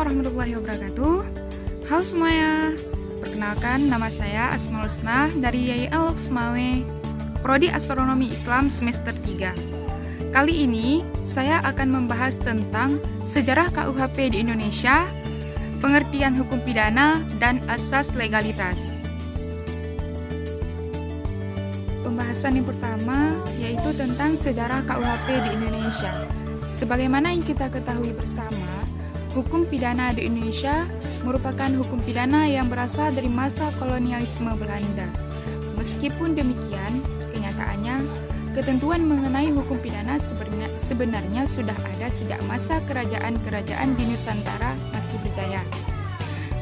warahmatullahi wabarakatuh. Halo semuanya, perkenalkan nama saya Asmaul Husna dari YIL Loksmawe, Prodi Astronomi Islam semester 3. Kali ini saya akan membahas tentang sejarah KUHP di Indonesia, pengertian hukum pidana, dan asas legalitas. Pembahasan yang pertama yaitu tentang sejarah KUHP di Indonesia. Sebagaimana yang kita ketahui bersama, hukum pidana di Indonesia merupakan hukum pidana yang berasal dari masa kolonialisme Belanda. Meskipun demikian, kenyataannya ketentuan mengenai hukum pidana sebenarnya sudah ada sejak masa kerajaan-kerajaan di Nusantara masih berjaya.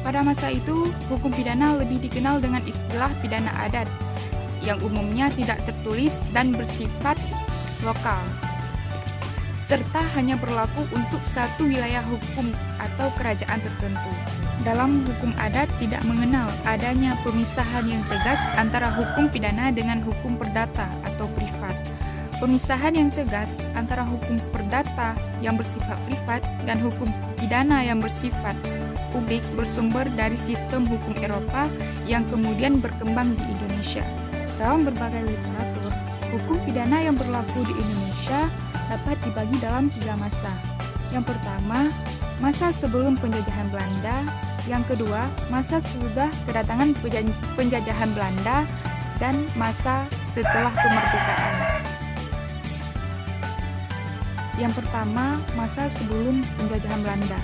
Pada masa itu, hukum pidana lebih dikenal dengan istilah pidana adat, yang umumnya tidak tertulis dan bersifat lokal, serta hanya berlaku untuk satu wilayah hukum atau kerajaan tertentu. Dalam hukum adat tidak mengenal adanya pemisahan yang tegas antara hukum pidana dengan hukum perdata atau privat. Pemisahan yang tegas antara hukum perdata yang bersifat privat dan hukum pidana yang bersifat publik bersumber dari sistem hukum Eropa yang kemudian berkembang di Indonesia. Dalam berbagai literatur, hukum pidana yang berlaku di Indonesia dapat dibagi dalam 3 masa. Yang pertama, masa sebelum penjajahan Belanda. Yang kedua, masa sesudah kedatangan penjajahan Belanda. Dan masa setelah kemerdekaan. Yang pertama, masa sebelum penjajahan Belanda.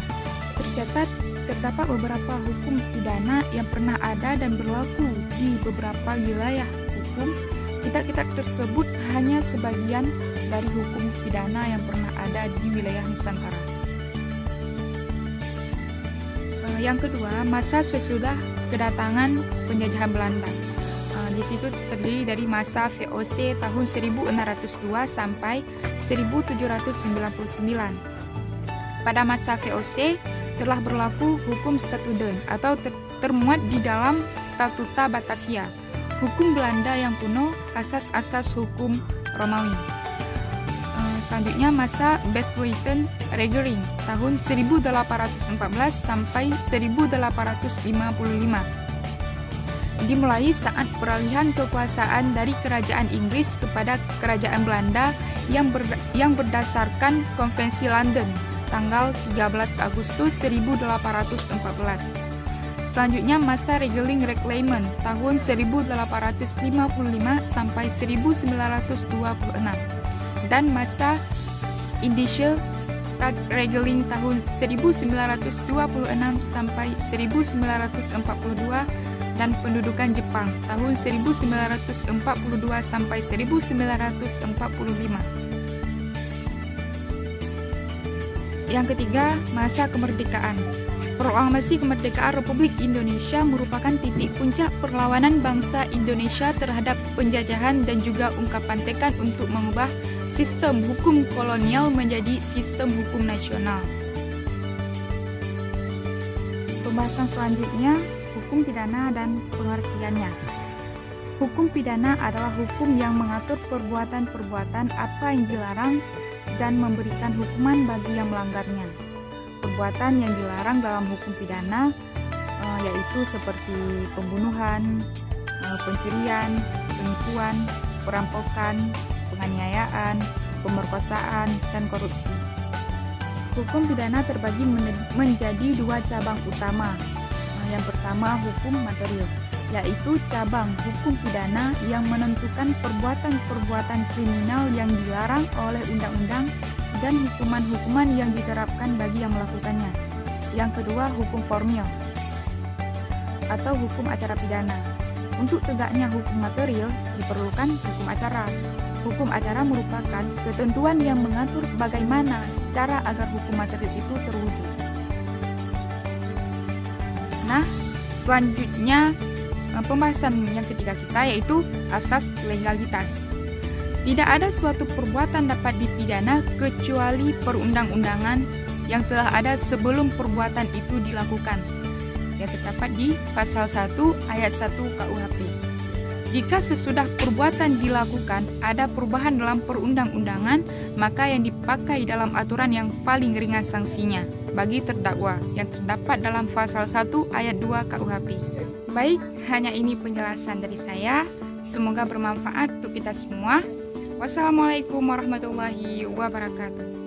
Terdapat beberapa hukum pidana yang pernah ada dan berlaku di beberapa wilayah hukum. Kitab-kitab tersebut hanya sebagian dari hukum pidana yang pernah ada di wilayah Nusantara. Yang kedua, masa sesudah kedatangan penjajahan Belanda. Di situ terdiri dari masa VOC tahun 1602 sampai 1799. Pada masa VOC telah berlaku hukum statuden atau termuat di dalam Statuta Batavia, hukum Belanda yang kuno, asas-asas hukum Romawi. Selanjutnya masa Besleiten Regeling tahun 1814 sampai 1855. Dimulai saat peralihan kekuasaan dari kerajaan Inggris kepada kerajaan Belanda yang berdasarkan Konvensi London tanggal 13 Agustus 1814. Selanjutnya masa Regeling Reclaimment tahun 1855 sampai 1926 dan masa Indische Stadtregeling tahun 1926 sampai 1942 dan pendudukan Jepang tahun 1942 sampai 1945. Yang ketiga, masa kemerdekaan. Proklamasi Kemerdekaan Republik Indonesia merupakan titik puncak perlawanan bangsa Indonesia terhadap penjajahan dan juga ungkapan tekad untuk mengubah sistem hukum kolonial menjadi sistem hukum nasional. Pembahasan selanjutnya, hukum pidana dan pengertiannya. Hukum pidana adalah hukum yang mengatur perbuatan-perbuatan apa yang dilarang dan memberikan hukuman bagi yang melanggarnya. Perbuatan yang dilarang dalam hukum pidana yaitu seperti pembunuhan, pencurian, penipuan, perampokan, penganiayaan, pemerkosaan, dan korupsi. Hukum pidana terbagi menjadi 2 cabang utama. Yang pertama, hukum material, yaitu cabang hukum pidana yang menentukan perbuatan-perbuatan kriminal yang dilarang oleh undang-undang dan hukuman-hukuman yang diterapkan bagi yang melakukannya. Yang kedua, hukum formil atau hukum acara pidana. Untuk tegaknya hukum material diperlukan hukum acara. Hukum acara merupakan ketentuan yang mengatur bagaimana cara agar hukum material itu terwujud. Nah, selanjutnya pembahasan yang ketiga kita yaitu asas legalitas. Tidak ada suatu perbuatan dapat dipidana kecuali perundang-undangan yang telah ada sebelum perbuatan itu dilakukan, yang terdapat di pasal 1 ayat 1 KUHP. Jika sesudah perbuatan dilakukan ada perubahan dalam perundang-undangan, maka yang dipakai dalam aturan yang paling ringan sanksinya bagi terdakwa yang terdapat dalam pasal 1 ayat 2 KUHP. Baik, hanya ini penjelasan dari saya. Semoga bermanfaat untuk kita semua. Wassalamualaikum warahmatullahi wabarakatuh.